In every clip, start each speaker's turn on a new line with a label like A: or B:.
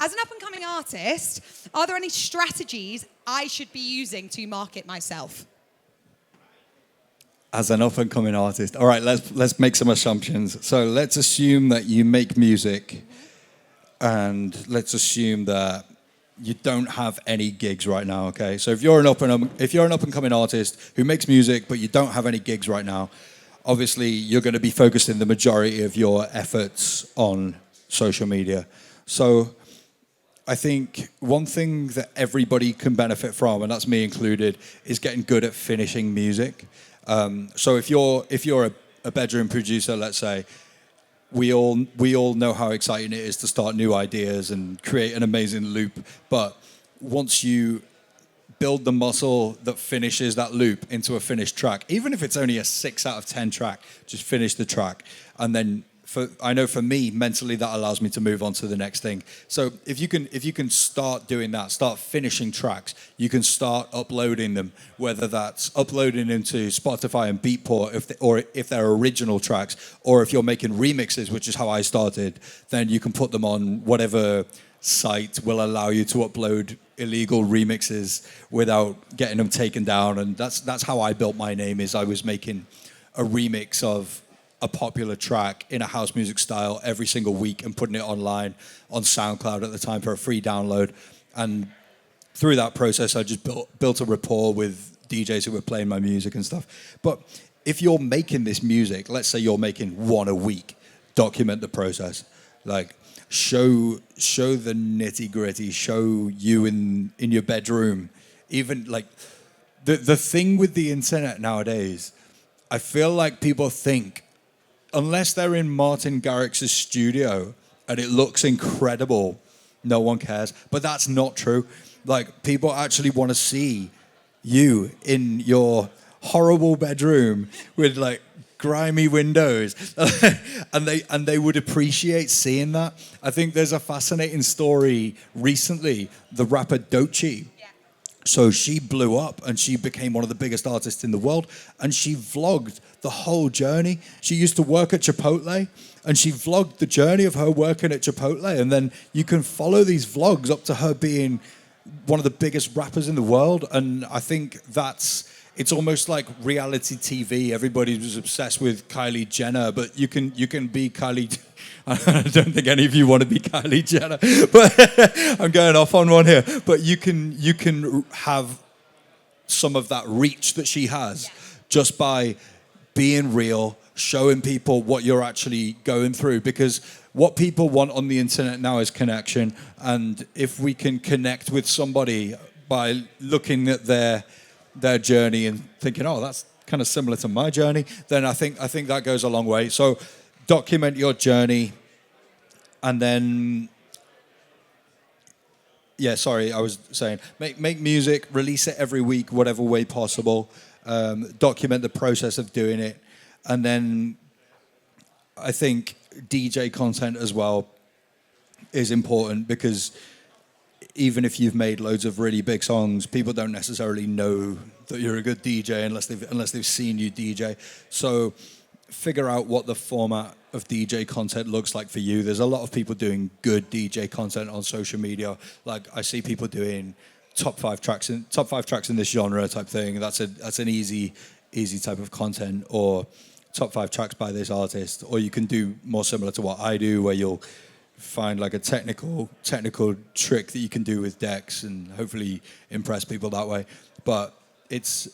A: As an up-and-coming artist, are there any strategies I should be using to market myself?
B: As an up-and-coming artist, all right, let's make some assumptions. So let's assume that you make music, and let's assume that you don't have any gigs right now. Okay, so if you're an up-and-coming artist who makes music but you don't have any gigs right now, obviously you're going to be focusing the majority of your efforts on social media. So I think one thing that everybody can benefit from, and that's me included, is getting good at finishing music. So if you're a bedroom producer, let's say, we all know how exciting it is to start new ideas and create an amazing loop. But once you build the muscle that finishes that loop into a finished track, even if it's only a 6 out of 10 track, just finish the track. And then I know for me, mentally, that allows me to move on to the next thing. So if you can start doing that, start finishing tracks, you can start uploading them, whether that's uploading them to Spotify and Beatport, if they're original tracks, or if you're making remixes, which is how I started, then you can put them on whatever site will allow you to upload illegal remixes without getting them taken down. And that's how I built my name. Is I was making a remix of a popular track in a house music style every single week and putting it online on SoundCloud at the time for a free download. And through that process, I just built a rapport with DJs who were playing my music and stuff. But if you're making this music, let's say you're making one a week, document the process. Like, show the nitty gritty, show you in your bedroom. Even like the thing with the internet nowadays, I feel like people think, unless they're in Martin Garrix's studio and it looks incredible, no one cares. But that's not true. Like, people actually want to see you in your horrible bedroom with like grimy windows, and they would appreciate seeing that. I think there's a fascinating story recently. The rapper Doechii. So she blew up and she became one of the biggest artists in the world, and she vlogged the whole journey. She used to work at Chipotle and she vlogged the journey of her working at Chipotle, and then you can follow these vlogs up to her being one of the biggest rappers in the world. And I think it's almost like reality TV. Everybody was obsessed with Kylie Jenner, but you can be Kylie. I don't think any of you want to be Kylie Jenner, but I'm going off on one here. But you can have some of that reach that she has just by being real, showing people what you're actually going through. Because what people want on the internet now is connection, and if we can connect with somebody by looking at their journey and thinking, oh, that's kind of similar to my journey, then I think that goes a long way. So document your journey, and then, I was saying, make music, release it every week, whatever way possible. Document the process of doing it, and then I think DJ content as well is important, because even if you've made loads of really big songs, people don't necessarily know that you're a good DJ unless they've seen you DJ. So figure out what the format of DJ content looks like for you. There's a lot of people doing good DJ content on social media. Like, I see people doing top five tracks in this genre type thing. That's an easy type of content. Or top 5 tracks by this artist. Or you can do more similar to what I do, where you'll find like a technical trick that you can do with decks and hopefully impress people that way. But it's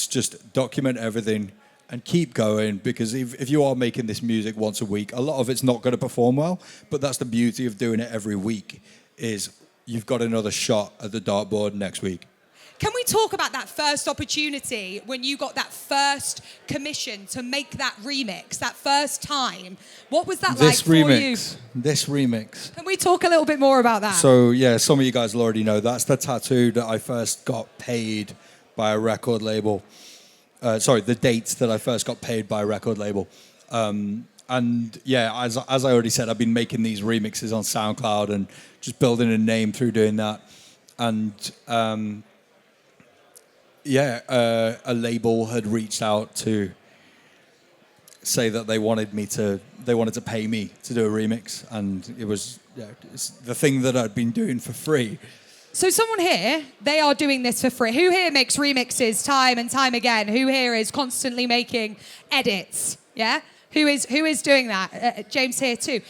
B: just document everything and keep going, because if you are making this music once a week, a lot of it's not going to perform well, but that's the beauty of doing it every week, is you've got another shot at the dartboard next week.
A: Can we talk about that first opportunity when you got that first commission to make that remix, that first time? What was that like for you?
B: This remix.
A: Can we talk a little bit more about that?
B: So, yeah, some of you guys will already know that's the tattoo that I first got paid by a record label. The dates that I first got paid by a record label. And yeah, as I already said, I've been making these remixes on SoundCloud and just building a name through doing that. And a label had reached out to say that they wanted to pay me to do a remix, and it was it's the thing that I'd been doing for free.
A: So someone here, they are doing this for free. Who here makes remixes time and time again? Who here is constantly making edits? Yeah? Who is doing that? James here too.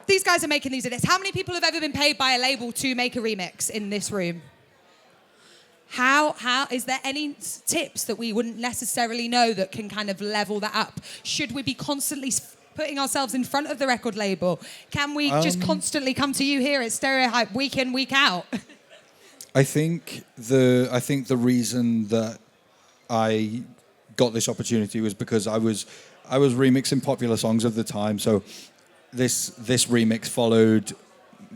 A: These guys are making these edits. How many people have ever been paid by a label to make a remix in this room? How is there any tips that we wouldn't necessarily know that can kind of level that up? Should we be constantly putting ourselves in front of the record label? Can we just constantly come to you here at Stereohype week in, week out?
B: I think the reason that I got this opportunity was because I was remixing popular songs of the time. So this remix followed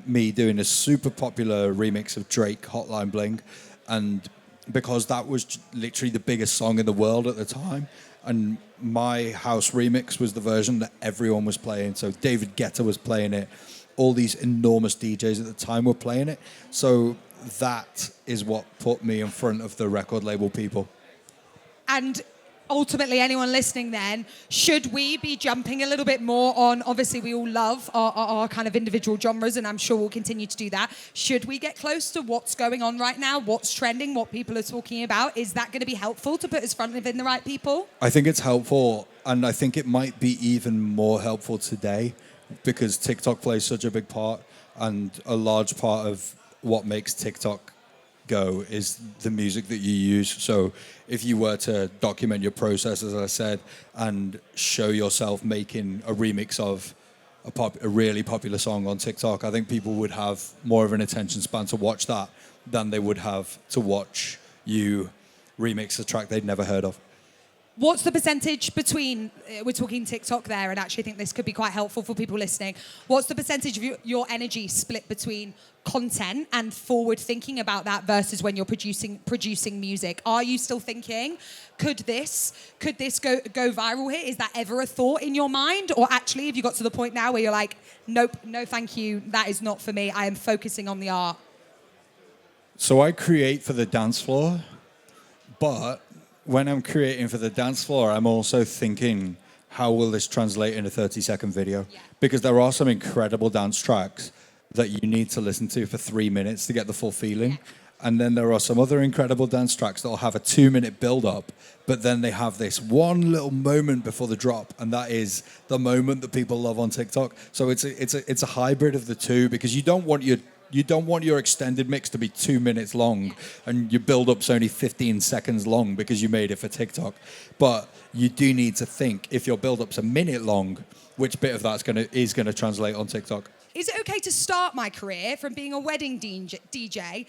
B: me doing a super popular remix of Drake, Hotline Bling, and because that was literally the biggest song in the world at the time, and my house remix was the version that everyone was playing. So David Guetta was playing it. All these enormous DJs at the time were playing it. So that is what put me in front of the record label people.
A: And ultimately, anyone listening then, should we be jumping a little bit more on, obviously we all love our kind of individual genres, and I'm sure we'll continue to do that. Should we get close to what's going on right now, what's trending, what people are talking about? Is that going to be helpful to put us front of in the right people?
B: I think it's helpful, and I think it might be even more helpful today because TikTok plays such a big part, and a large part of what makes TikTok go is the music that you use. So if you were to document your process, as I said, and show yourself making a remix of a really popular song on TikTok, I think people would have more of an attention span to watch that than they would have to watch you remix a track they'd never heard of.
A: What's the percentage between, we're talking TikTok there, and actually think this could be quite helpful for people listening. What's the percentage of your energy split between content and forward thinking about that versus when you're producing music? Are you still thinking, could this go viral here? Is that ever a thought in your mind? Or actually, have you got to the point now where you're like, nope, no thank you, that is not for me, I am focusing on the art?
B: So I create for the dance floor, but when I'm creating for the dance floor, I'm also thinking, how will this translate in a 30-second video? Yeah. Because there are some incredible dance tracks that you need to listen to for 3 minutes to get the full feeling. Yeah. And then there are some other incredible dance tracks that will have a 2-minute build-up, but then they have this one little moment before the drop, and that is the moment that people love on TikTok. So it's a hybrid of the two, because you don't want your extended mix to be 2 minutes long and your build-up's only 15 seconds long because you made it for TikTok. But you do need to think, if your build-up's a minute long, which bit of that's is gonna translate on TikTok.
A: Is it okay to start my career from being a wedding DJ,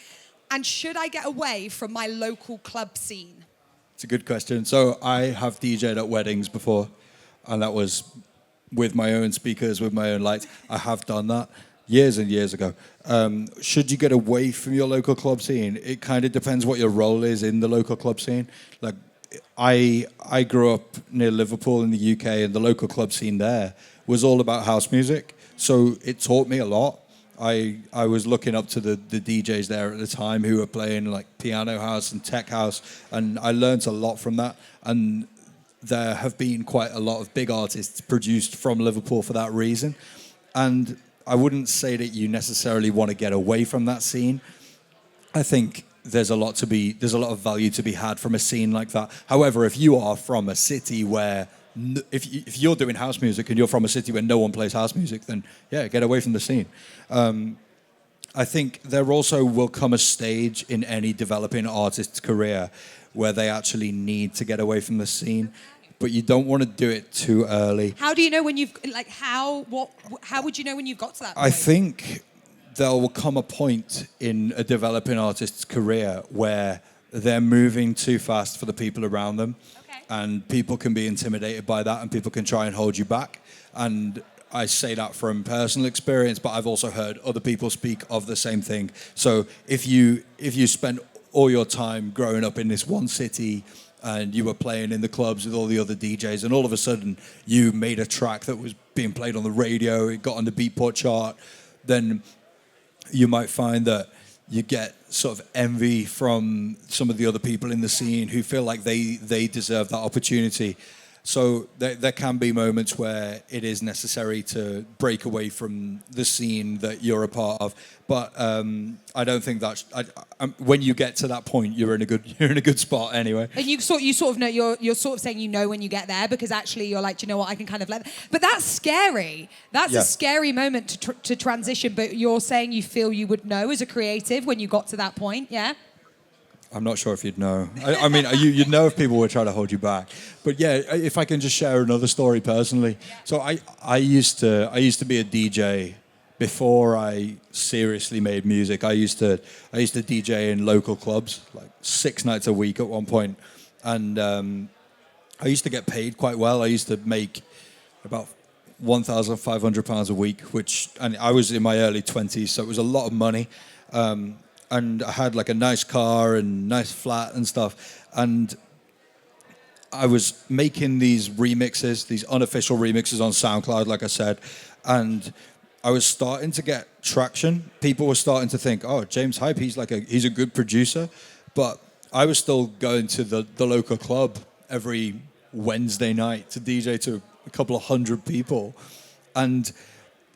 A: and should I get away from my local club scene?
B: It's a good question. So I have DJed at weddings before, and that was with my own speakers, with my own lights. I have done that years and years ago. Should you get away from your local club scene? It kind of depends what your role is in the local club scene. Like, I grew up near Liverpool in the UK, and the local club scene there was all about house music. So it taught me a lot. I was looking up to the DJs there at the time who were playing like piano house and tech house, and I learned a lot from that. And there have been quite a lot of big artists produced from Liverpool for that reason. And I wouldn't say that you necessarily want to get away from that scene. I think there's a lot of value to be had from a scene like that. However, if you are from a city where, if you're doing house music and you're from a city where no one plays house music, then yeah, get away from the scene. I think there also will come a stage in any developing artist's career where they actually need to get away from the scene. But you don't want to do it too early.
A: How do you know when you've, like, how would you know when you've got to that point?
B: I think there will come a point in a developing artist's career where they're moving too fast for the people around them. Okay. And people can be intimidated by that, and people can try and hold you back. And I say that from personal experience, but I've also heard other people speak of the same thing. So if you spend all your time growing up in this one city, and you were playing in the clubs with all the other DJs, and all of a sudden you made a track that was being played on the radio, it got on the Beatport chart, then you might find that you get sort of envy from some of the other people in the scene who feel like they deserve that opportunity. So there can be moments where it is necessary to break away from the scene that you're a part of. But I don't think that's when you get to that point, you're in a good spot anyway.
A: And you sort of know you're sort of saying you know when you get there, because actually you're like, do you know what, I can kind of let. But that's scary. That's a scary moment to transition. But you're saying you feel you would know as a creative when you got to that point, yeah?
B: I'm not sure if you'd know. I mean, you'd know if people were trying to hold you back. But yeah, if I can just share another story personally. So I used to be a DJ before I seriously made music. I used to DJ in local clubs like 6 nights a week at one point, and I used to get paid quite well. I used to make about £1,500 a week, and I was in my early 20s, so it was a lot of money. And I had like a nice car and nice flat and stuff. And I was making these remixes, these unofficial remixes on SoundCloud, like I said. And I was starting to get traction. People were starting to think, oh, James Hype, he's a good producer. But I was still going to the local club every Wednesday night to DJ to a couple of hundred people. And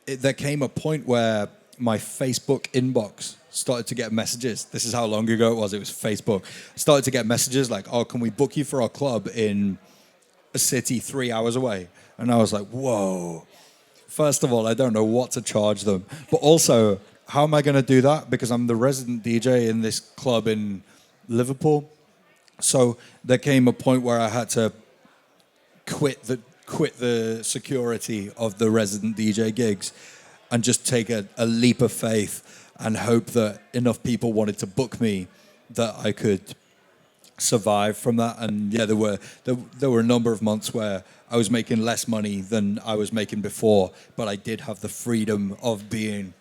B: there came a point where my Facebook inbox started to get messages. This is how long ago it was. It was Facebook. Started to get messages like, oh, can we book you for our club in a city 3 hours away? And I was like, whoa. First of all, I don't know what to charge them. But also, how am I going to do that? Because I'm the resident DJ in this club in Liverpool. So there came a point where I had to quit the security of the resident DJ gigs and just take a leap of faith and hope that enough people wanted to book me that I could survive from that. And yeah, there were a number of months where I was making less money than I was making before, but I did have the freedom of being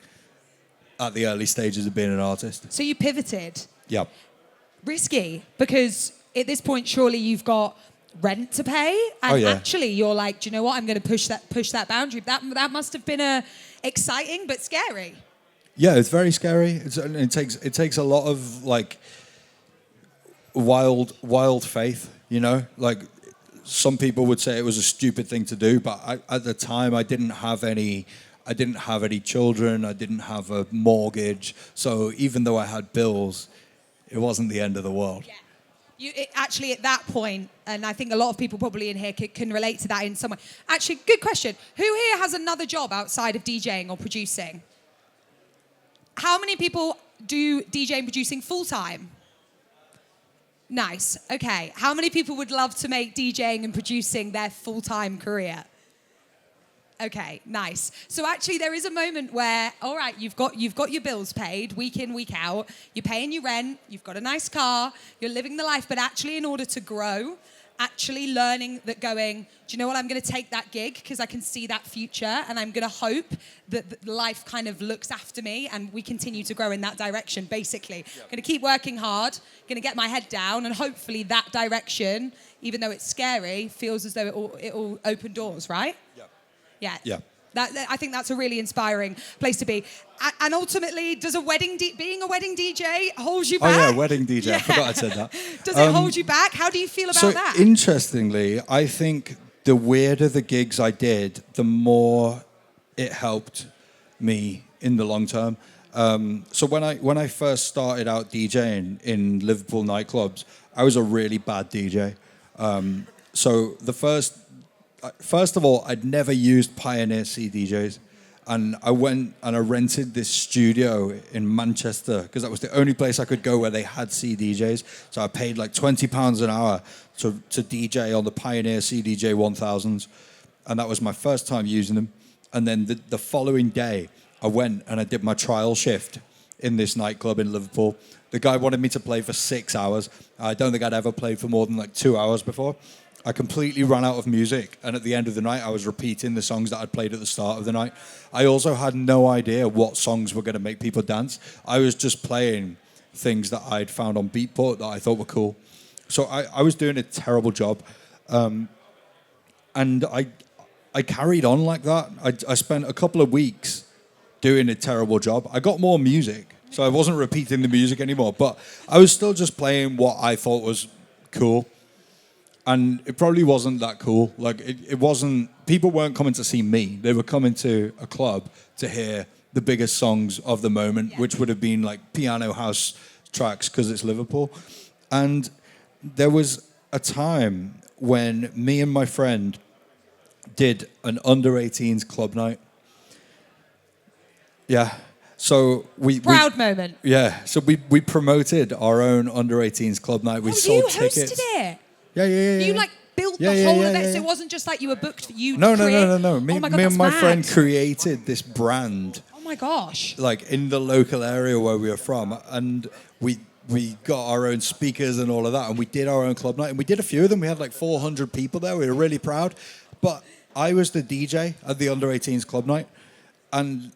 B: at the early stages of being an artist.
A: So you pivoted.
B: Yeah.
A: Risky, because at this point, surely you've got rent to pay, and actually you're like, do you know what? I'm going to push that boundary. That must have been exciting but scary.
B: Yeah, it's very scary. It takes a lot of like wild faith, you know. Like some people would say it was a stupid thing to do, but at the time I didn't have any children. I didn't have a mortgage, so even though I had bills, it wasn't the end of the world.
A: Yeah. Actually, at that point, and I think a lot of people probably in here can relate to that in some way. Actually, good question. Who here has another job outside of DJing or producing? How many people do DJ and producing full-time? Nice. Okay. How many people would love to make DJing and producing their full-time career? Okay, nice. So actually there is a moment where, all right, you've got your bills paid week in, week out, you're paying your rent, you've got a nice car, you're living the life, but actually in order to grow, actually learning that going, do you know what, I'm going to take that gig because I can see that future, and I'm going to hope that life kind of looks after me and we continue to grow in that direction, basically. I'm going to keep working hard, going to get my head down, and hopefully that direction, even though it's scary, feels as though it will open doors, right? Yeah. Yeah. I think that's a really inspiring place to be. And ultimately, does being a wedding DJ hold you back?
B: Oh yeah, wedding DJ. Yeah. I forgot I said that.
A: Does it hold you back? How do you feel about that?
B: So interestingly, I think the weirder the gigs I did, the more it helped me in the long term. So when I first started out DJing in Liverpool nightclubs, I was a really bad DJ. So the first of all, I'd never used Pioneer CDJs, and I went and I rented this studio in Manchester because that was the only place I could go where they had CDJs. So I paid like £20 an hour to DJ on the Pioneer CDJ 1000s, and that was my first time using them. And then the following day, I went and I did my trial shift in this nightclub in Liverpool. The guy wanted me to play for 6 hours. I don't think I'd ever played for more than like 2 hours before. I completely ran out of music, and at the end of the night, I was repeating the songs that I'd played at the start of the night. I also had no idea what songs were going to make people dance. I was just playing things that I'd found on Beatport that I thought were cool. So I was doing a terrible job, and I carried on like that. I spent a couple of weeks doing a terrible job. I got more music, so I wasn't repeating the music anymore, but I was still just playing what I thought was cool. And it probably wasn't that cool. Like it wasn't. People weren't coming to see me. They were coming to a club to hear the biggest songs of the moment, which would have been like piano house tracks because it's Liverpool. And there was a time when me and my friend did an under 18s club night. Yeah. So
A: Proud moment.
B: Yeah. So we promoted our own under 18s club night. We sold tickets.
A: You hosted it.
B: Yeah.
A: You like built the whole of it, so it wasn't just like you were booked.
B: No. Me,
A: oh my God,
B: me and my
A: mad.
B: friend created this brand.
A: Oh my gosh.
B: Like in the local area where we were from, and we got our own speakers and all of that, and we did our own club night, and we did a few of them. We had like 400 people there. We were really proud. But I was the DJ at the under 18s club night, and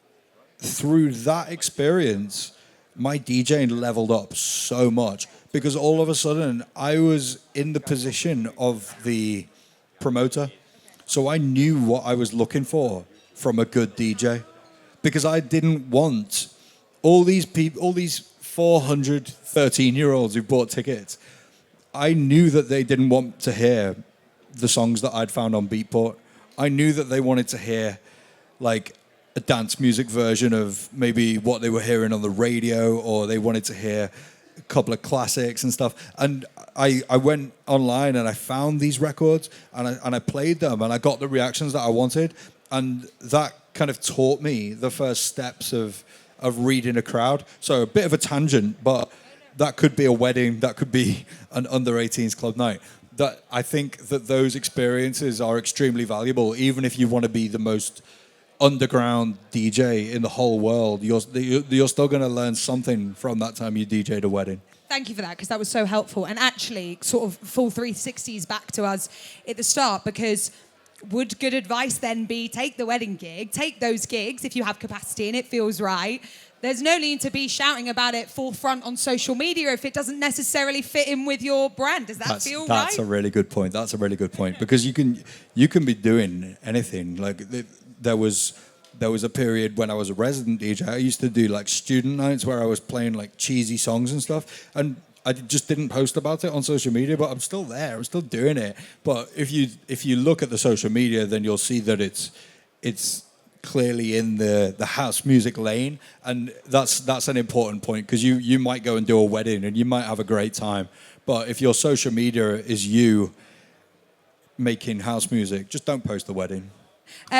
B: through that experience, my DJing leveled up so much because all of a sudden I was in the position of the promoter. So I knew what I was looking for from a good DJ because I didn't want all these people, all these 400 13-year-olds who bought tickets. I knew that they didn't want to hear the songs that I'd found on Beatport. I knew that they wanted to hear like a dance music version of maybe what they were hearing on the radio, or they wanted to hear a couple of classics and stuff. And I went online and I found these records and I played them and I got the reactions that I wanted. And that kind of taught me the first steps of reading a crowd. So a bit of a tangent, but that could be a wedding, that could be an under 18s club night. That I think that those experiences are extremely valuable, even if you want to be the most underground DJ in the whole world. You're still going to learn something from that time you DJ'd a wedding.
A: Thank you for that, because that was so helpful. And actually, sort of full 360s back to us at the start, because would good advice then be take the wedding gig, take those gigs if you have capacity and it feels right. There's no need to be shouting about it forefront on social media if it doesn't necessarily fit in with your brand. Does that feel right?
B: That's a really good point. That's a really good point, because you can be doing anything. Like there was a period when I was a resident DJ. I used to do like student nights where I was playing like cheesy songs and stuff, and I just didn't post about it on social media, but I'm still there. I'm still doing it. But if you look at the social media, then you'll see that it's clearly in the house music lane, and that's an important point, because you might go and do a wedding and you might have a great time, but if your social media is you making house music, just don't post the wedding.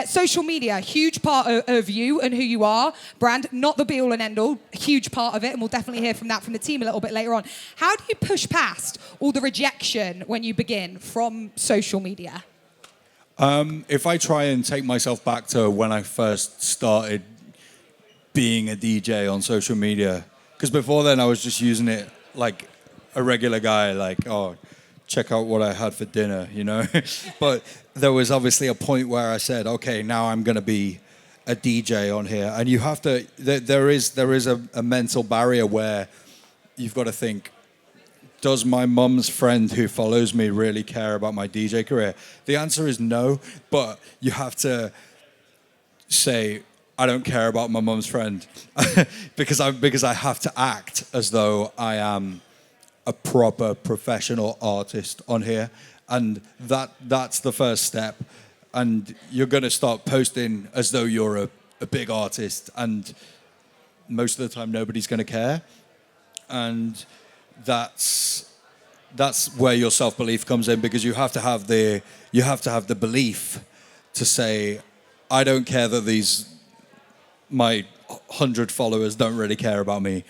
A: Social media, huge part of you and who you are. Brand, not the be-all and end-all, huge part of it, and we'll definitely hear from that from the team a little bit later on. How do you push past all the rejection when you begin from social media?
B: If I try and take myself back to when I first started being a DJ on social media, because before then I was just using it like a regular guy, like, oh, check out what I had for dinner, you know? But there was obviously a point where I said, okay, now I'm going to be a DJ on here. And you have to, there is a mental barrier where you've got to think, does my mum's friend who follows me really care about my DJ career? The answer is no, but you have to say, I don't care about my mum's friend because I have to act as though I am a proper professional artist on here, and that's the first step. And you're going to start posting as though you're a big artist, and most of the time nobody's going to care, and that's where your self-belief comes in, because you have to have the belief to say, I don't care that my 100 followers don't really care about me.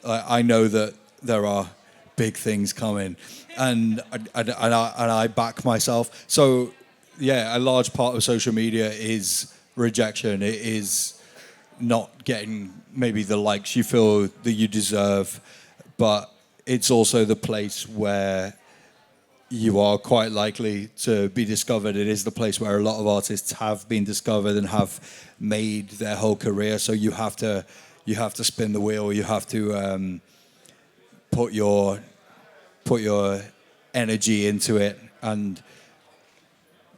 B: I know that there are big things coming, and I back myself. So yeah, a large part of social media is rejection. It is not getting maybe the likes you feel that you deserve, but it's also the place where you are quite likely to be discovered. It is the place where a lot of artists have been discovered and have made their whole career. So you have to spin the wheel. You have to put your energy into it, and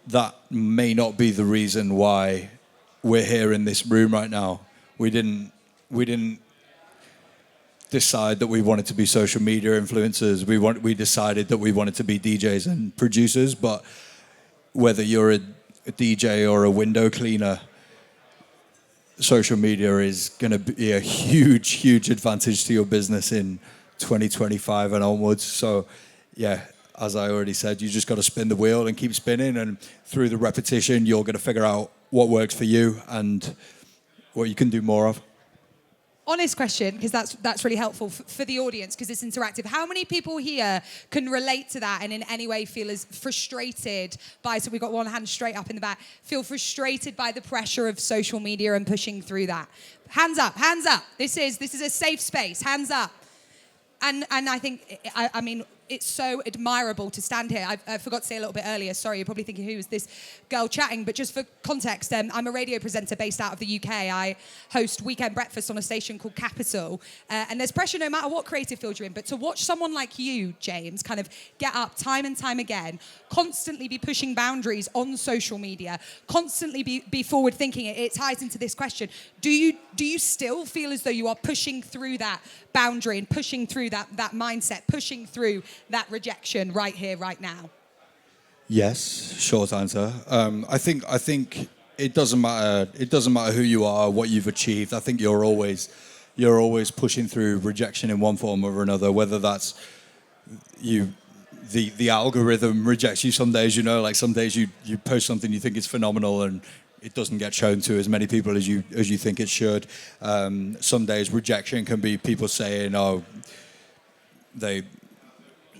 B: that may not be the reason why we're here in this room right now. We didn't decide that we wanted to be social media influencers. We decided that we wanted to be DJs and producers. But whether you're a DJ or a window cleaner, social media is going to be a huge, huge advantage to your business in 2025 and onwards. So, yeah, as I already said, you just got to spin the wheel and keep spinning. And through the repetition, you're going to figure out what works for you and what you can do more of.
A: Honest question, because that's really helpful for the audience, because it's interactive. How many people here can relate to that and in any way feel as frustrated by, so we've got one hand straight up in the back, feel frustrated by the pressure of social media and pushing through that? Hands up, hands up. This is a safe space, hands up. And I think, I mean, it's so admirable to stand here. I forgot to say a little bit earlier, sorry, you're probably thinking, who is this girl chatting? But just for context, I'm a radio presenter based out of the UK. I host Weekend Breakfast on a station called Capital. And there's pressure no matter what creative field you're in. But to watch someone like you, James, kind of get up time and time again, constantly be pushing boundaries on social media, constantly be forward thinking, it ties into this question. Do you still feel as though you are pushing through that boundary and pushing through that mindset, pushing through that rejection right here, right now?
B: Yes, short answer. I think it doesn't matter. It doesn't matter who you are, what you've achieved. I think you're always pushing through rejection in one form or another. Whether that's the algorithm rejects you some days. Like some days you post something you think is phenomenal and it doesn't get shown to as many people as you think it should. Some days rejection can be people saying, "Oh, they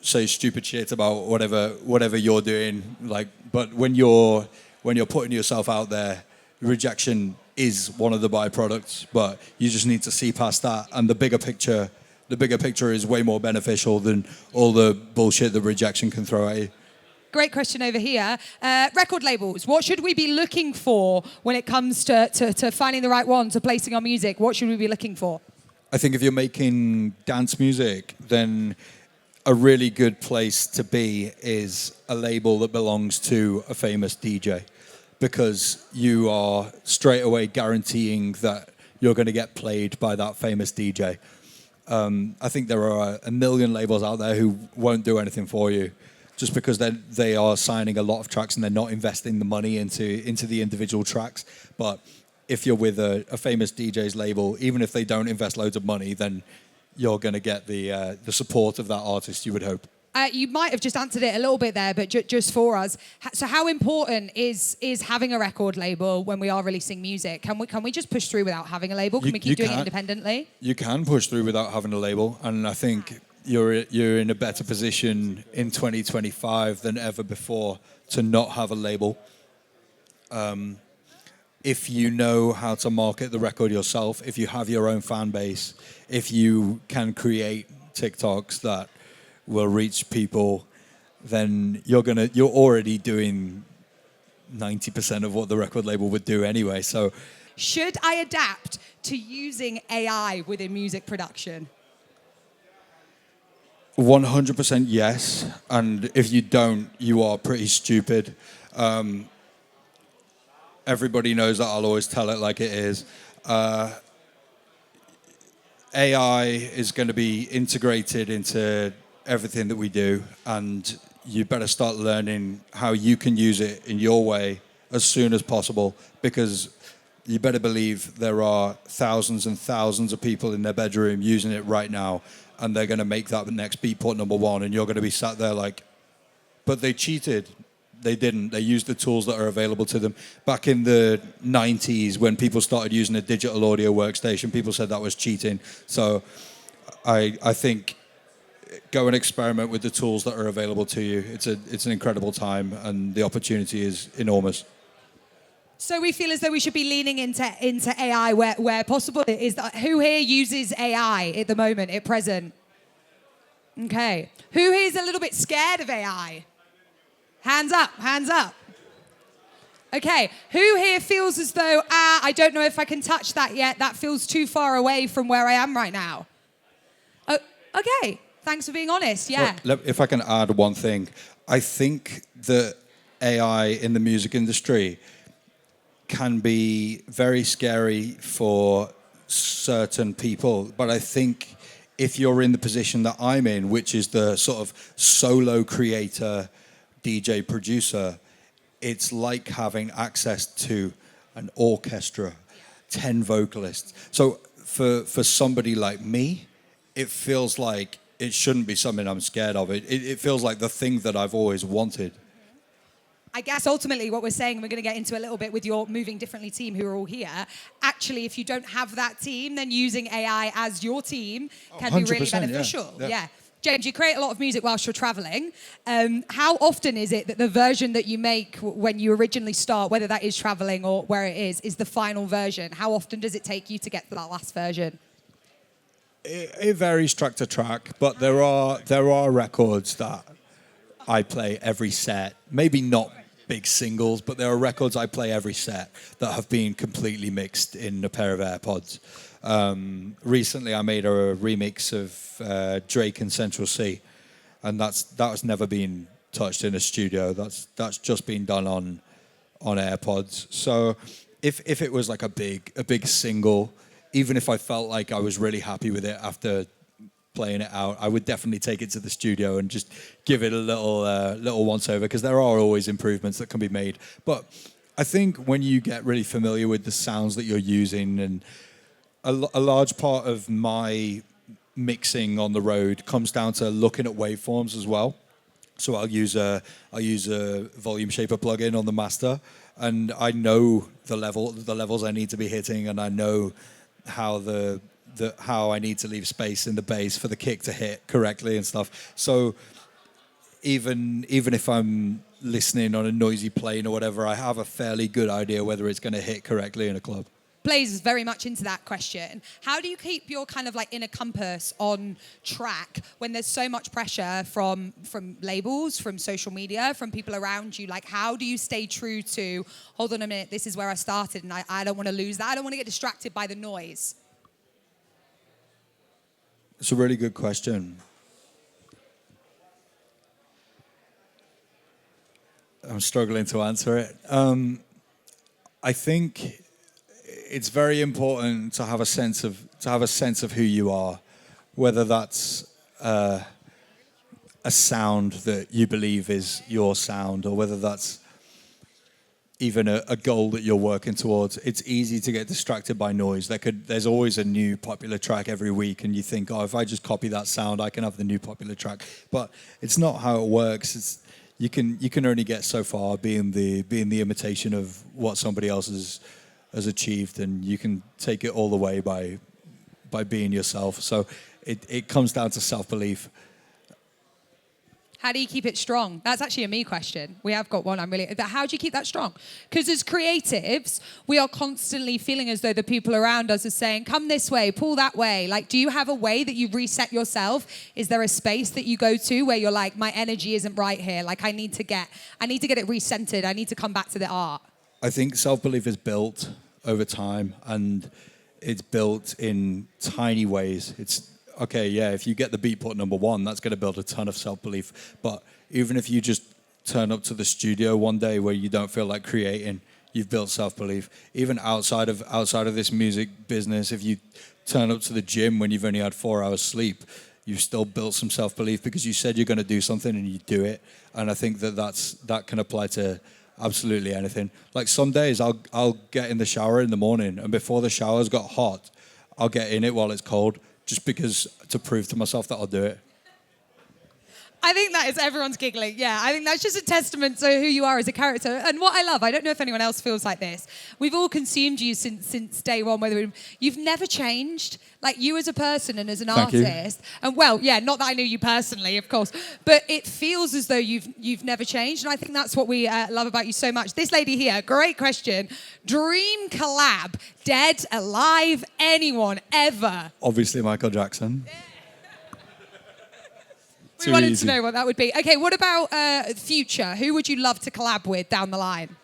B: say stupid shit about whatever you're doing." Like, but when you're putting yourself out there, rejection is one of the byproducts. But you just need to see past that, and the bigger picture is way more beneficial than all the bullshit that rejection can throw at you.
A: Great question over here. Record labels, what should we be looking for when it comes to finding the right one, to placing our music? What should we be looking for?
B: I think if you're making dance music, then a really good place to be is a label that belongs to a famous DJ, because you are straight away guaranteeing that you're going to get played by that famous DJ. I think there are a million labels out there who won't do anything for you, just because they are signing a lot of tracks and they're not investing the money into the individual tracks. But if you're with a famous DJ's label, even if they don't invest loads of money, then you're going to get the support of that artist, you would hope.
A: You might have just answered it a little bit there, but just for us. So how important is having a record label when we are releasing music? Can we just push through without having a label? Can we keep doing it independently?
B: You can push through without having a label, and I think you're in a better position in 2025 than ever before to not have a label. If you know how to market the record yourself, if you have your own fan base, if you can create TikToks that will reach people, then you're already doing 90% of what the record label would do anyway. So,
A: should I adapt to using AI within music production?
B: 100% yes, and if you don't, you are pretty stupid. Everybody knows that I'll always tell it like it is. AI is going to be integrated into everything that we do, and you better start learning how you can use it in your way as soon as possible, because you better believe there are thousands and thousands of people in their bedroom using it right now, and they're going to make that the next Beatport #1, and you're going to be sat there like, but they cheated. They didn't. They used the tools that are available to them. Back in the 90s, when people started using a digital audio workstation, people said that was cheating. So I think go and experiment with the tools that are available to you. It's an incredible time, and the opportunity is enormous.
A: So we feel as though we should be leaning into AI where possible. Is that, who here uses AI at the moment, at present? Okay. Who here is a little bit scared of AI? Hands up, hands up. Okay. Who here feels as though, I don't know if I can touch that yet. That feels too far away from where I am right now. Oh, okay. Thanks for being honest. Yeah.
B: Well, if I can add one thing, I think that AI in the music industry can be very scary for certain people, but I think if you're in the position that I'm in, which is the sort of solo creator, DJ producer, it's like having access to an orchestra, 10 vocalists. So for somebody like me, it feels like it shouldn't be something I'm scared of. It feels like the thing that I've always wanted.
A: I guess ultimately what we're saying, we're going to get into a little bit with your Moving Differently team who are all here. Actually, if you don't have that team, then using AI as your team can be really beneficial. Yeah. James, you create a lot of music whilst you're traveling. How often is it that the version that you make when you originally start, whether that is traveling or where it is the final version? How often does it take you to get to that last version?
B: It varies track to track, but there are records that I play every set. Maybe not big singles, but there are records I play every set that have been completely mixed in a pair of AirPods. Recently, I made a remix of Drake and Central C, and that's never been touched in a studio. That's just been done on AirPods. So if it was like a big single, even if I felt like I was really happy with it after playing it out, I would definitely take it to the studio and just give it a little once over, because there are always improvements that can be made. But I think when you get really familiar with the sounds that you're using, and a large part of my mixing on the road comes down to looking at waveforms as well. So I'll use a volume shaper plugin on the master, and I know the levels I need to be hitting, and I know how I need to leave space in the bass for the kick to hit correctly and stuff. So even if I'm listening on a noisy plane or whatever, I have a fairly good idea whether it's going to hit correctly in a club.
A: Plays very much into that question. How do you keep your kind of like inner compass on track when there's so much pressure from labels, from social media, from people around you? Like, how do you stay true to, hold on a minute, this is where I started, and I don't want to lose that. I don't want to get distracted by the noise.
B: It's a really good question. I'm struggling to answer it. I think it's very important to have a sense of who you are, whether that's a sound that you believe is your sound, or whether that's even a goal that you're working towards. It's easy to get distracted by noise. There's always a new popular track every week, and you think, oh, if I just copy that sound, I can have the new popular track. But it's not how it works. You can only get so far being the imitation of what somebody else has achieved, and you can take it all the way by being yourself. So it comes down to self-belief.
A: How do you keep it strong? That's actually a me question. We have got one. But how do you keep that strong? Because as creatives, we are constantly feeling as though the people around us are saying, come this way, pull that way. Like, do you have a way that you reset yourself? Is there a space that you go to where you're like, my energy isn't right here. Like, I need to get it recentered. I need to come back to the art.
B: I think self-belief is built over time, and it's built in tiny ways. It's okay, yeah, if you get the beat put number one, that's going to build a ton of self-belief. But even if you just turn up to the studio one day where you don't feel like creating, you've built self-belief. Even outside of this music business, if you turn up to the gym when you've only had 4 hours sleep, you've still built some self-belief because you said you're going to do something and you do it. And I think that can apply to absolutely anything. Like some days I'll get in the shower in the morning, and before the shower's got hot, I'll get in it while it's cold, just because to prove to myself that I'll do it.
A: I think that is, everyone's giggling. Yeah, I think that's just a testament to who you are as a character. And what I love, I don't know if anyone else feels like this. We've all consumed you since day one. You've never changed, like you as a person and as an artist. And well, yeah, not that I knew you personally, of course, but it feels as though you've never changed. And I think that's what we love about you so much. This lady here, great question. Dream collab, dead, alive, anyone, ever?
B: Obviously Michael Jackson.
A: We wanted to know what that would be. Okay, what about future? Who would you love to collab with down the line?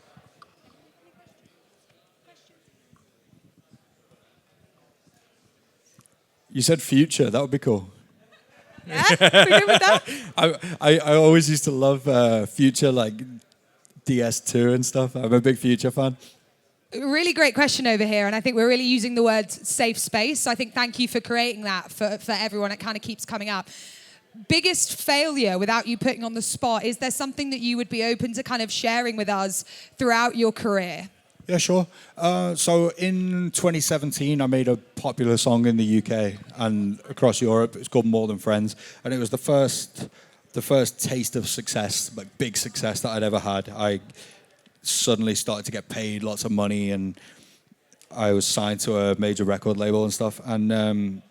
B: You said future. That would be cool.
A: Yeah, we good with that?
B: I always used to love Future, like DS2 and stuff. I'm a big Future fan.
A: Really great question over here, and I think we're really using the word safe space. So I think thank you for creating that for everyone. It kind of keeps coming up. Biggest failure, without you putting on the spot, is there something that you would be open to kind of sharing with us throughout your career?
B: Yeah, sure. So in 2017, I made a popular song in the UK and across Europe. It's called More Than Friends, and it was the first taste of success, like big success that I'd ever had. I suddenly started to get paid lots of money, and I was signed to a major record label and stuff. And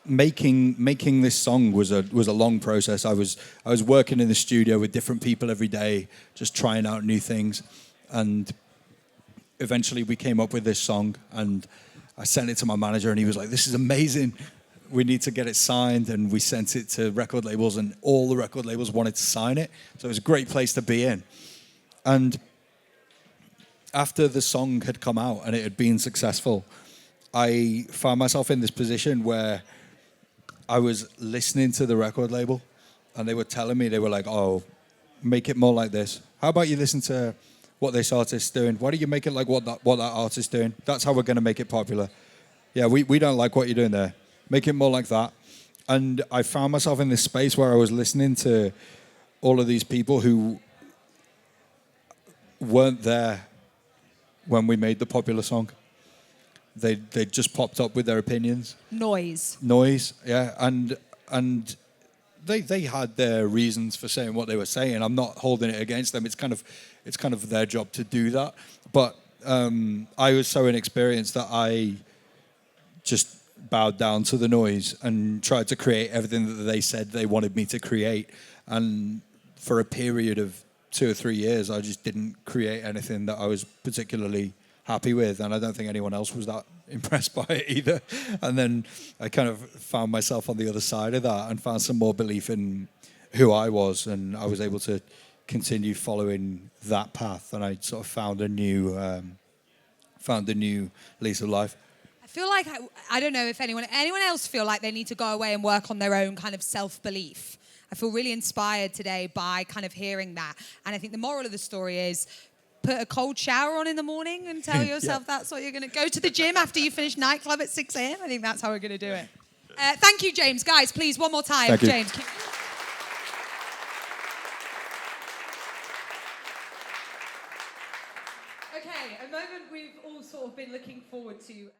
B: making this song was a long process. I was working in the studio with different people every day, just trying out new things, and eventually we came up with this song. And I sent it to my manager, and he was like, "This is amazing. We need to get it signed." And we sent it to record labels, and all the record labels wanted to sign it. So it was a great place to be in. And after the song had come out and it had been successful, I found myself in this position where I was listening to the record label, and they were telling me, they were like, "Oh, make it more like this. How about you listen to what this artist's doing? Why don't you make it like what that artist's doing? That's how we're going to make it popular. Yeah, we don't like what you're doing there. Make it more like that." And I found myself in this space where I was listening to all of these people who weren't there when we made the popular song. They just popped up with their opinions. Noise, yeah, and they had their reasons for saying what they were saying. I'm not holding it against them. It's kind of their job to do that. But I was so inexperienced that I just bowed down to the noise and tried to create everything that they said they wanted me to create. And for a period of 2 or 3 years, I just didn't create anything that I was particularly happy with, and I don't think anyone else was that impressed by it either. And then I kind of found myself on the other side of that and found some more belief in who I was, and I was able to continue following that path, and I sort of found a new lease of life.
A: I feel like I don't know if anyone else feel like they need to go away and work on their own kind of self-belief. I feel really inspired today by kind of hearing that, and I think the moral of the story is, put a cold shower on in the morning and tell yourself that's what you're going to go to the gym after you finish nightclub at 6 a.m. I think that's how we're going to do it. Thank you, James. Guys, please, one more time.
B: Thank you.
A: James. Okay, a moment we've all sort of been looking forward to.